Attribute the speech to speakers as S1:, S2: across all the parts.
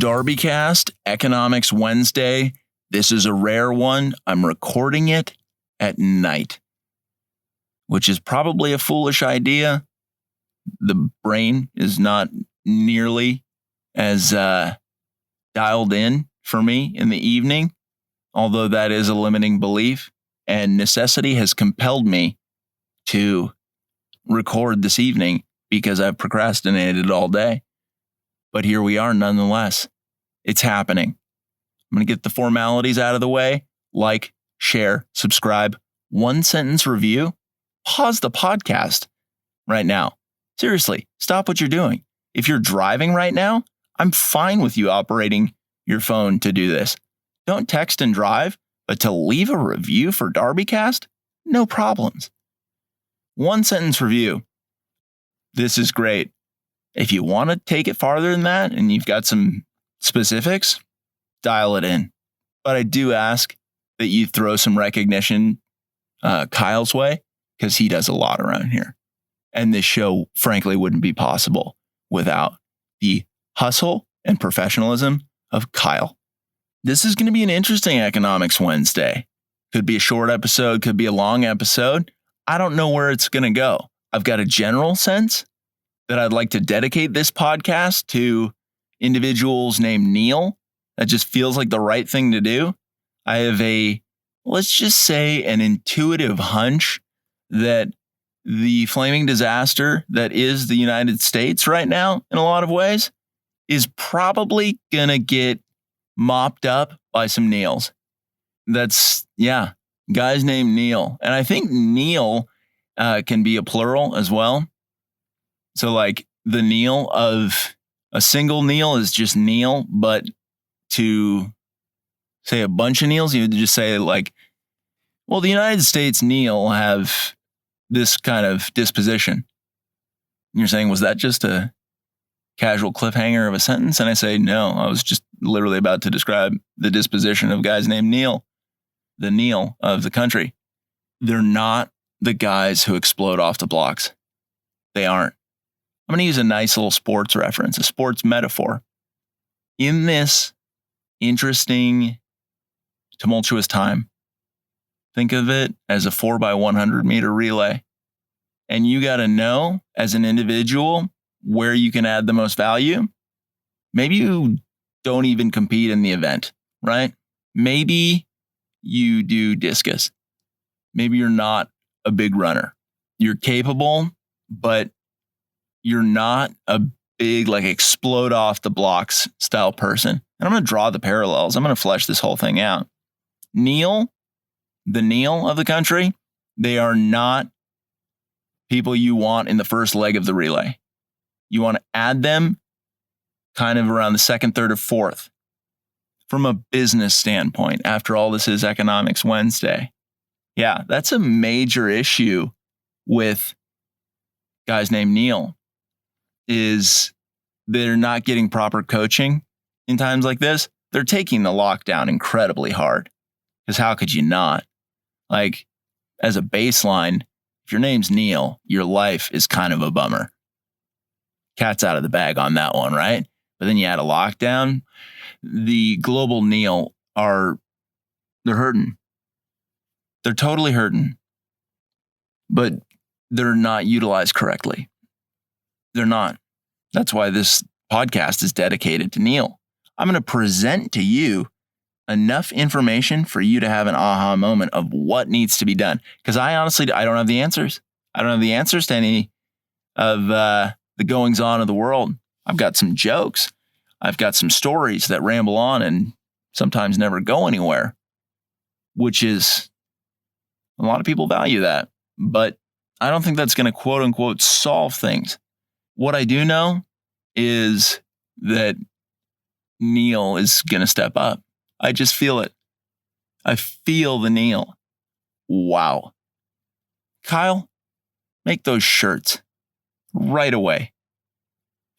S1: DarbyCast, Economics Wednesday. This is a rare one. I'm recording it at night, which is probably a foolish idea. The brain is not nearly as dialed in for me in the evening, although that is a limiting belief. And necessity has compelled me to record this evening because I've procrastinated all day. But here we are nonetheless. It's happening. I'm going to get the formalities out of the way. Like, share, subscribe, 1-sentence review. Pause the podcast right now. Seriously, stop what you're doing. If you're driving right now, I'm fine with you operating your phone to do this. Don't text and drive, but to leave a review for DarbyCast, no problems. 1-sentence review. This is great. If you want to take it farther than that and you've got some specifics, dial it in. But I do ask that you throw some recognition Kyle's way, because he does a lot around here. And this show, frankly, wouldn't be possible without the hustle and professionalism of Kyle. This is going to be an interesting Economics Wednesday. Could be a short episode, could be a long episode. I don't know where it's going to go. I've got a general sense that I'd like to dedicate this podcast to individuals named Neil. That just feels like the right thing to do. I have let's just say, an intuitive hunch that the flaming disaster that is the United States right now, in a lot of ways, is probably going to get mopped up by some Neils. Guys named Neil. And I think Neil can be a plural as well. So like the Neil of a single Neil is just Neil, but to say a bunch of Neils, you would just say like, well, the United States Neil have this kind of disposition. And you're saying, was that just a casual cliffhanger of a sentence? And I say, no, I was just literally about to describe the disposition of guys named Neil, the Neil of the country. They're not the guys who explode off the blocks. They aren't. I'm going to use a nice little sports reference, a sports metaphor. In this interesting, tumultuous time, think of it as a 4x100 meter relay. And you got to know as an individual where you can add the most value. Maybe you don't even compete in the event, right? Maybe you do discus. Maybe you're not a big runner. You're capable, but you're not a big, like, explode off the blocks style person. And I'm going to draw the parallels. I'm going to flesh this whole thing out. Neil, the Neil of the country, they are not people you want in the first leg of the relay. You want to add them kind of around the second, third, or fourth. From a business standpoint, after all, this is Economics Wednesday. Yeah, that's a major issue with guys named Neil, is they're not getting proper coaching in times like this. They're taking the lockdown incredibly hard, because how could you not? Like, as a baseline, if your name's Neil, your life is kind of a bummer. Cat's out of the bag on that one, right? But then you add a lockdown. The global Neil they're hurting. They're totally hurting. But they're not utilized correctly. They're not. That's why this podcast is dedicated to Neil. I'm going to present to you enough information for you to have an aha moment of what needs to be done. Because I don't have the answers. I don't have the answers to any of the goings on of the world. I've got some jokes. I've got some stories that ramble on and sometimes never go anywhere, which is, a lot of people value that. But I don't think that's going to quote unquote solve things. What I do know is that Neil is going to step up. I just feel it. I feel the Neil. Wow. Kyle, make those shirts right away.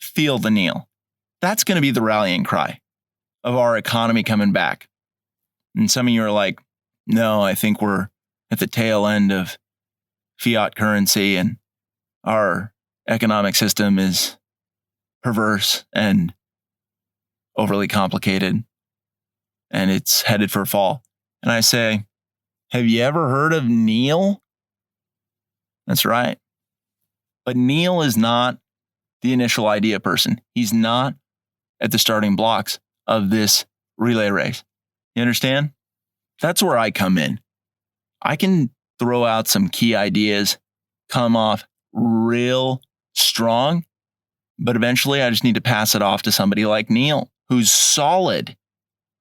S1: Feel the Neil. That's going to be the rallying cry of our economy coming back. And some of you are like, no, I think we're at the tail end of fiat currency and our economic system is perverse and overly complicated and it's headed for a fall. And I say, have you ever heard of Neil? That's right. But Neil is not the initial idea person. He's not at the starting blocks of this relay race. You understand? That's where I come in. I can throw out some key ideas, come off real strong, but eventually I just need to pass it off to somebody like Neil, who's solid.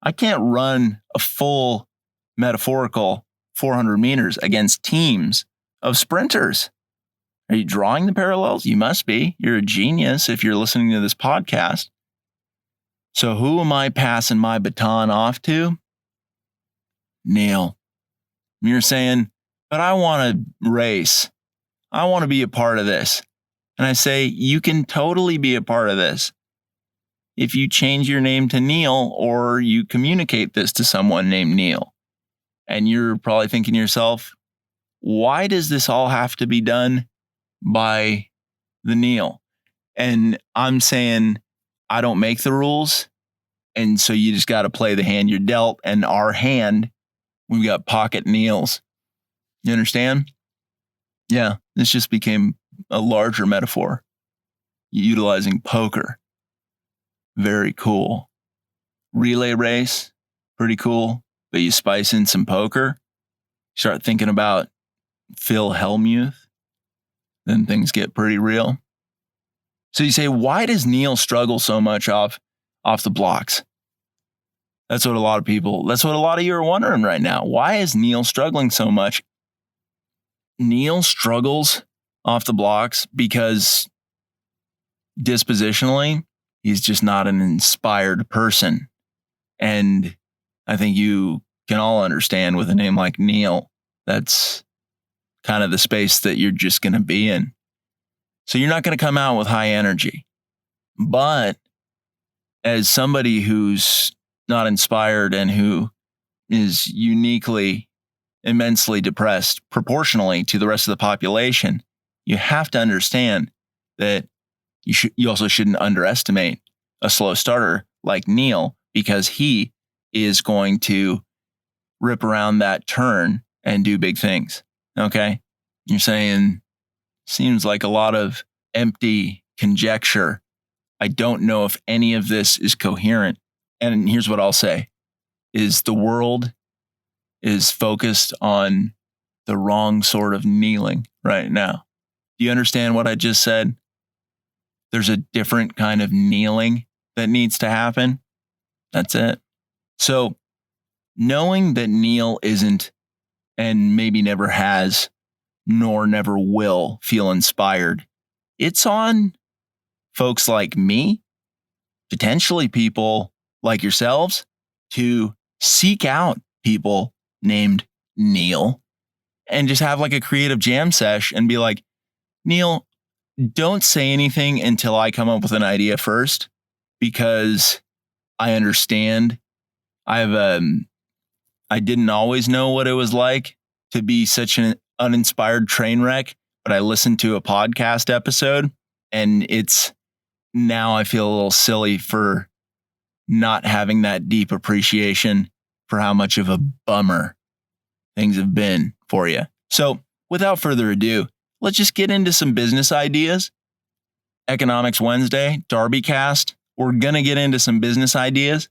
S1: I can't run a full metaphorical 400 meters against teams of sprinters. Are you drawing the parallels? You must be. You're a genius if you're listening to this podcast. So who am I passing my baton off to? Neil. You're saying, but I want to race. I want to be a part of this. And I say, you can totally be a part of this if you change your name to Neil or you communicate this to someone named Neil. And you're probably thinking to yourself, why does this all have to be done by the Neil? And I'm saying, I don't make the rules. And so you just got to play the hand you're dealt. And our hand, we've got pocket Neils. You understand? Yeah, this just became a larger metaphor, utilizing poker. Very cool. Relay race, pretty cool. But you spice in some poker, start thinking about Phil Hellmuth, then things get pretty real. So you say, why does Neil struggle so much off the blocks? That's what a lot of you are wondering right now. Why is Neil struggling so much? Neil struggles off the blocks because dispositionally, he's just not an inspired person. And I think you can all understand with a name like Neil, that's kind of the space that you're just going to be in. So you're not going to come out with high energy. But as somebody who's not inspired and who is uniquely, immensely depressed proportionally to the rest of the population, you have to understand that you also shouldn't underestimate a slow starter like Neil, because he is going to rip around that turn and do big things. Okay? You're saying, seems like a lot of empty conjecture. I don't know if any of this is coherent. And here's what I'll say, is the world is focused on the wrong sort of kneeling right now. Do you understand what I just said? There's a different kind of kneeling that needs to happen. That's it. So knowing that Neil isn't, and maybe never has, nor never will feel inspired, it's on folks like me, potentially people like yourselves, to seek out people named Neil and just have like a creative jam sesh and be like, Neil, don't say anything until I come up with an idea first, because I understand I didn't always know what it was like to be such an uninspired train wreck, but I listened to a podcast episode and now I feel a little silly for not having that deep appreciation for how much of a bummer things have been for you. So without further ado, let's just get into some business ideas. Economics Wednesday, DarbyCast. We're going to get into some business ideas.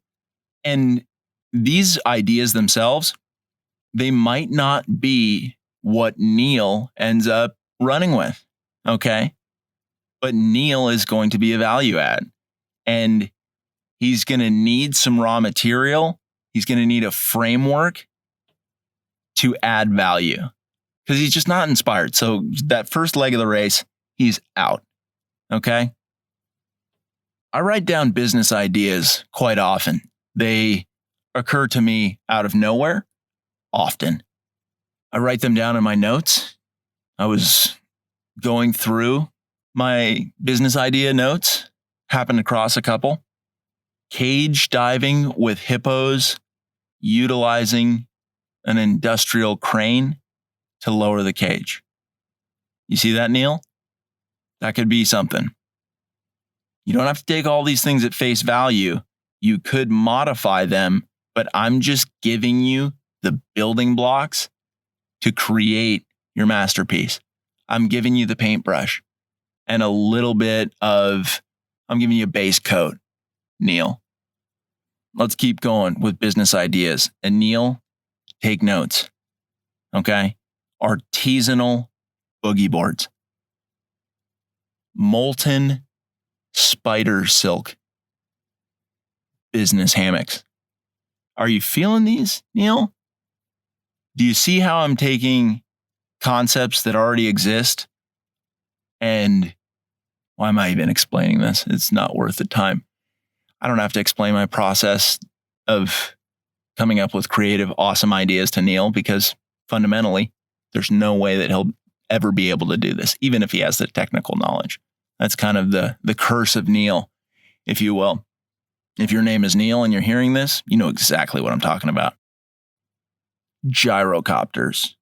S1: And these ideas themselves, they might not be what Neil ends up running with. Okay. But Neil is going to be a value add. And he's going to need some raw material. He's going to need a framework to add value, because he's just not inspired. So that first leg of the race, he's out. Okay. I write down business ideas quite often. They occur to me out of nowhere often. I write them down in my notes. I was going through my business idea notes, happened across a couple. Cage diving with hippos, utilizing an industrial crane to lower the cage. You see that, Neil? That could be something. You don't have to take all these things at face value. You could modify them, but I'm just giving you the building blocks to create your masterpiece. I'm giving you the paintbrush and a little bit of, I'm giving you a base coat, Neil. Let's keep going with business ideas. And Neil, take notes. Okay? Artisanal boogie boards. Molten spider silk business hammocks. Are you feeling these, Neil? Do you see how I'm taking concepts that already exist? And why am I even explaining this? It's not worth the time. I don't have to explain my process of coming up with creative, awesome ideas to Neil, because fundamentally, there's no way that he'll ever be able to do this, even if he has the technical knowledge. That's kind of the curse of Neil, if you will. If your name is Neil and you're hearing this, you know exactly what I'm talking about. Gyrocopters.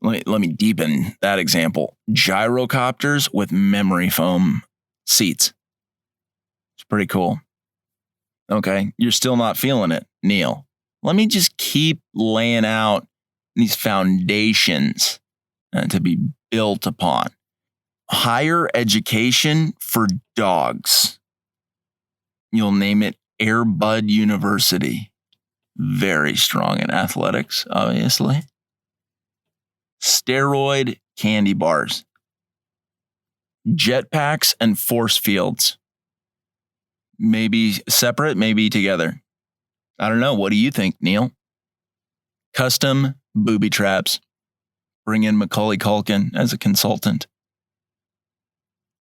S1: Let me deepen that example. Gyrocopters with memory foam seats. It's pretty cool. Okay, you're still not feeling it, Neil. Let me just keep laying out these foundations to be built upon. Higher education for dogs. You'll name it Air Bud University. Very strong in athletics, obviously. Steroid candy bars. Jetpacks and force fields. Maybe separate, maybe together. I don't know. What do you think, Neil? Custom booby traps. Bring in Macaulay Culkin as a consultant.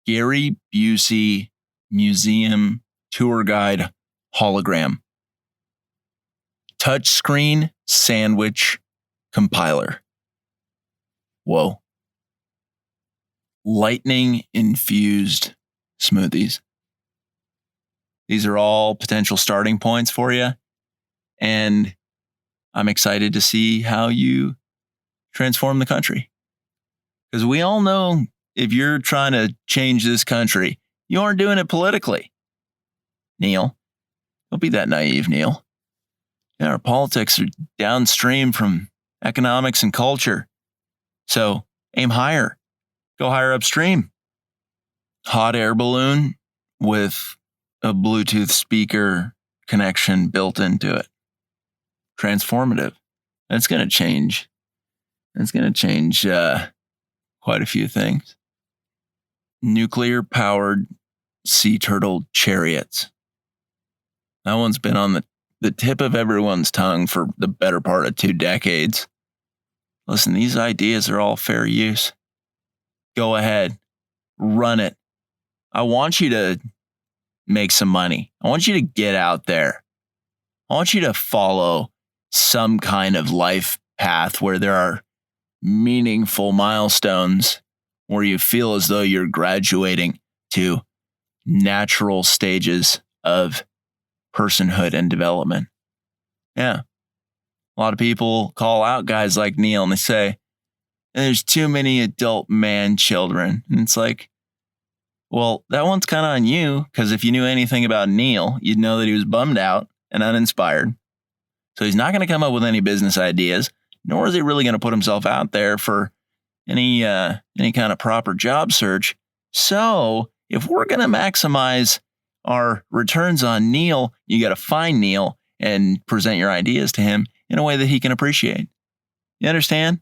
S1: Gary Busey Museum Tour Guide hologram. Touchscreen sandwich compiler. Whoa. Lightning infused smoothies. These are all potential starting points for you. And I'm excited to see how you transform the country. Because we all know if you're trying to change this country, you aren't doing it politically. Neil, don't be that naive, Neil. Yeah, our politics are downstream from economics and culture. So aim higher. Go higher upstream. Hot air balloon with a Bluetooth speaker connection built into it. Transformative. That's going to change. It's going to change quite a few things. Nuclear-powered sea turtle chariots. That one's been on the tip of everyone's tongue for the better part of 2 decades. Listen, these ideas are all fair use. Go ahead. Run it. I want you to make some money. I want you to get out there. I want you to follow some kind of life path where there are meaningful milestones where you feel as though you're graduating to natural stages of personhood and development. Yeah. A lot of people call out guys like Neil and they say, there's too many adult man children. And it's like, well, that one's kind of on you, because if you knew anything about Neil, you'd know that he was bummed out and uninspired. So he's not going to come up with any business ideas, nor is he really going to put himself out there for any kind of proper job search. So if we're going to maximize our returns on Neil, you got to find Neil and present your ideas to him in a way that he can appreciate. You understand?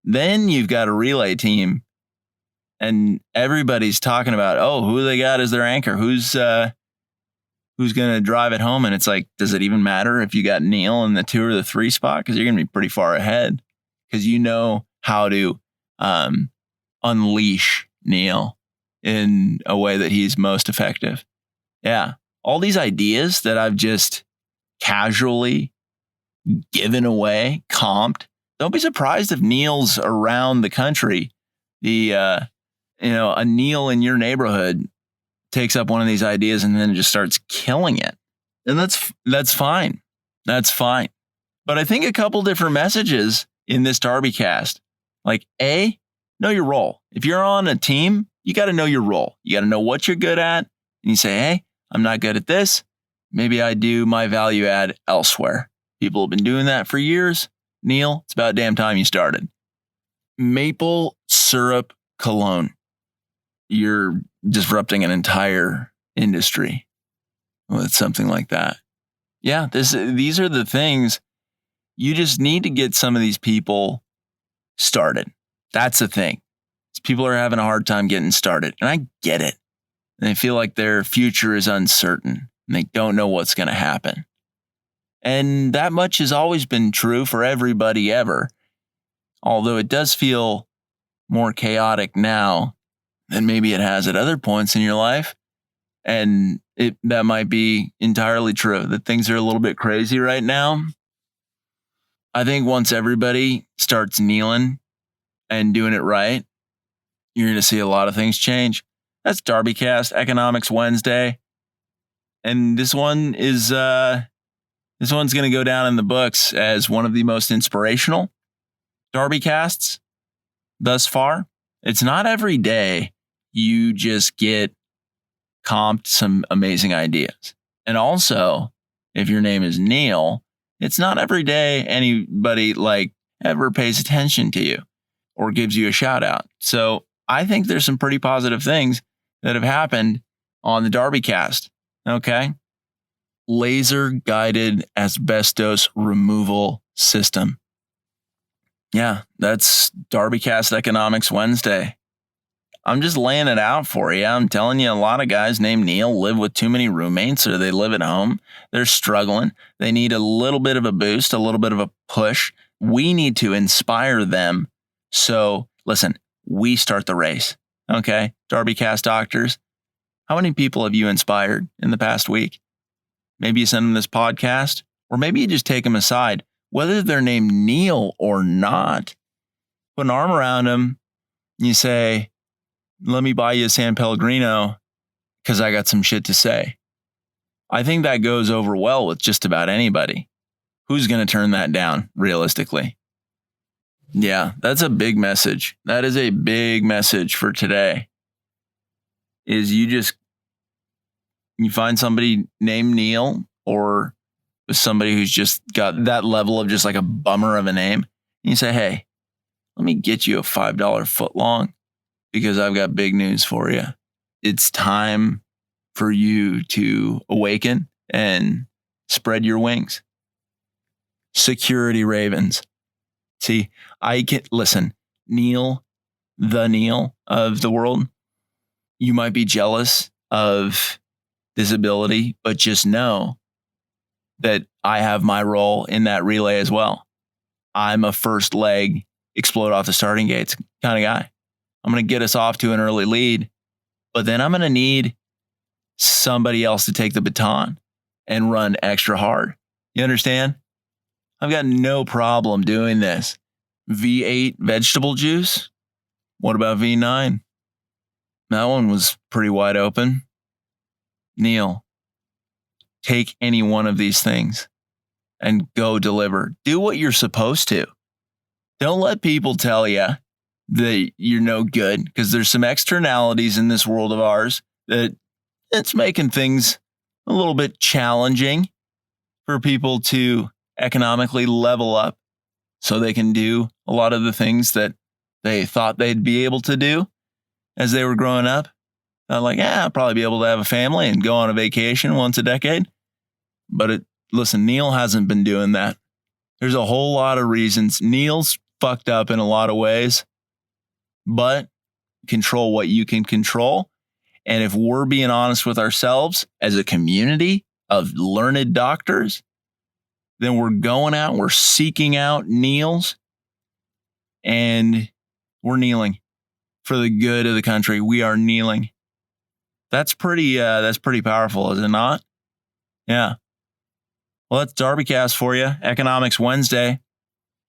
S1: Then you've got a relay team and everybody's talking about, oh, who they got as their anchor? Who's going to drive it home? And it's like, does it even matter if you got Neil in the 2 or the 3 spot? Because you're going to be pretty far ahead because you know how to unleash Neil in a way that he's most effective. Yeah. All these ideas that I've just casually given away, comped. Don't be surprised if Neil's around the country. A Neil in your neighborhood takes up one of these ideas and then just starts killing it. And that's fine. That's fine. But I think a couple different messages in this DarbyCast. Like, A, know your role. If you're on a team, you got to know your role. You got to know what you're good at. And you say, hey, I'm not good at this. maybe I do my value add elsewhere. People have been doing that for years. Neil, it's about damn time you started. Maple syrup cologne. You're disrupting an entire industry with something like that. Yeah, these are the things. You just need to get some of these people started. That's the thing. People are having a hard time getting started. And I get it. And they feel like their future is uncertain and they don't know what's going to happen. And that much has always been true for everybody ever. Although it does feel more chaotic now than maybe it has at other points in your life. And that might be entirely true, that things are a little bit crazy right now. I think once everybody starts kneeling and doing it right, you're going to see a lot of things change. That's DarbyCast, Economics Wednesday. And this one's going to go down in the books as one of the most inspirational DarbyCasts thus far. It's not every day you just get comped some amazing ideas. And also, if your name is Neil, it's not every day anybody ever pays attention to you or gives you a shout out. So I think there's some pretty positive things that have happened on the DarbyCast. Okay. Laser guided asbestos removal system. Yeah, that's DarbyCast Economics Wednesday. I'm just laying it out for you. I'm telling you, a lot of guys named Neil live with too many roommates or they live at home. They're struggling. They need a little bit of a boost, a little bit of a push. We need to inspire them. So listen, we start the race. Okay. DarbyCast doctors. How many people have you inspired in the past week? Maybe you send them this podcast, or maybe you just take them aside, whether they're named Neil or not. Put an arm around them. And you say, let me buy you a San Pellegrino because I got some shit to say. I think that goes over well with just about anybody. Who's going to turn that down realistically? Yeah, that's a big message. That is a big message for today. Is you find somebody named Neil or somebody who's just got that level of just like a bummer of a name. And you say, hey, let me get you a $5 footlong because I've got big news for you. It's time for you to awaken and spread your wings. Security ravens. See, listen, Neil, the Neil of the world, you might be jealous of this ability, but just know that I have my role in that relay as well. I'm a first leg, explode off the starting gates kind of guy. I'm going to get us off to an early lead, but then I'm going to need somebody else to take the baton and run extra hard. You understand? I've got no problem doing this. V8 vegetable juice. What about V9? That one was pretty wide open. Neil, take any one of these things and go deliver. Do what you're supposed to. Don't let people tell you that you're no good, because there's some externalities in this world of ours that it's making things a little bit challenging for people to economically level up so they can do a lot of the things that they thought they'd be able to do as they were growing up. I'll probably be able to have a family and go on a vacation once a decade. But listen, Neil hasn't been doing that. There's a whole lot of reasons. Neil's fucked up in a lot of ways, but control what you can control. And if we're being honest with ourselves as a community of learned doctors, then we're going out, we're seeking out Neils, and we're kneeling for the good of the country. We are kneeling. That's pretty powerful, is it not? Yeah. Well, that's DarbyCast for you. Economics Wednesday.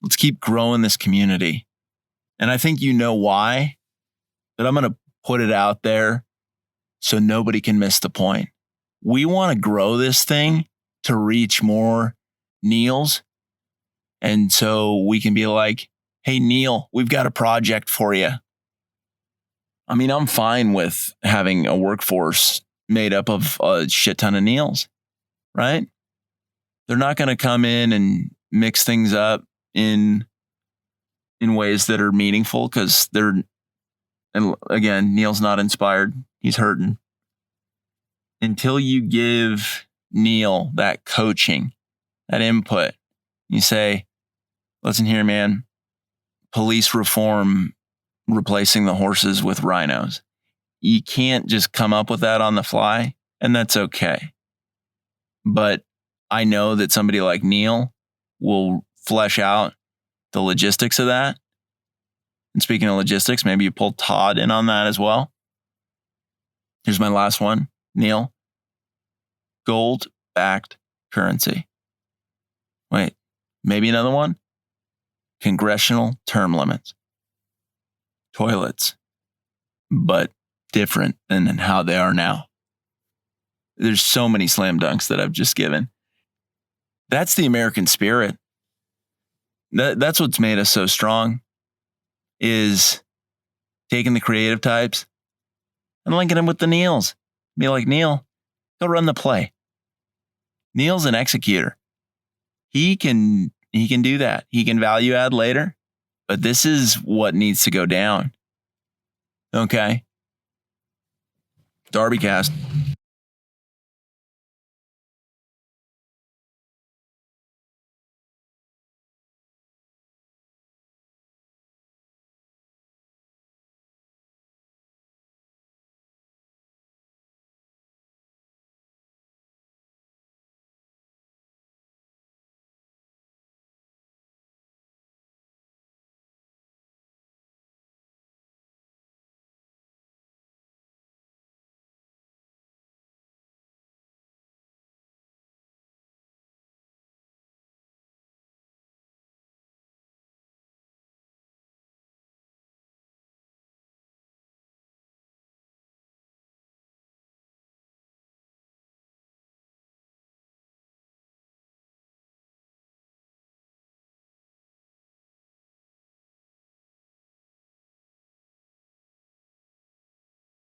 S1: Let's keep growing this community. And I think you know why, but I'm going to put it out there so nobody can miss the point. We want to grow this thing to reach more Neils. And so we can be like, hey, Neil, we've got a project for you. I mean, I'm fine with having a workforce made up of a shit ton of Neils, right? They're not going to come in and mix things up in ways that are meaningful because and again, Neil's not inspired. He's hurting. Until you give Neil that coaching, that input, you say, listen here, man, police reform, replacing the horses with rhinos. You can't just come up with that on the fly, and that's okay. But I know that somebody like Neil will flesh out the logistics of that. And speaking of logistics, maybe you pull Todd in on that as well. Here's my last one, Neil. Gold-backed currency. Wait, maybe another one? Congressional term limits. Toilets. But different than how they are now. There's so many slam dunks that I've just given. That's the American spirit. That's what's made us so strong, is taking the creative types and linking them with the Neils. Be like, Neil, go run the play. Neil's an executor. He can do that. He can value add later, but this is what needs to go down. Okay. DarbyCast.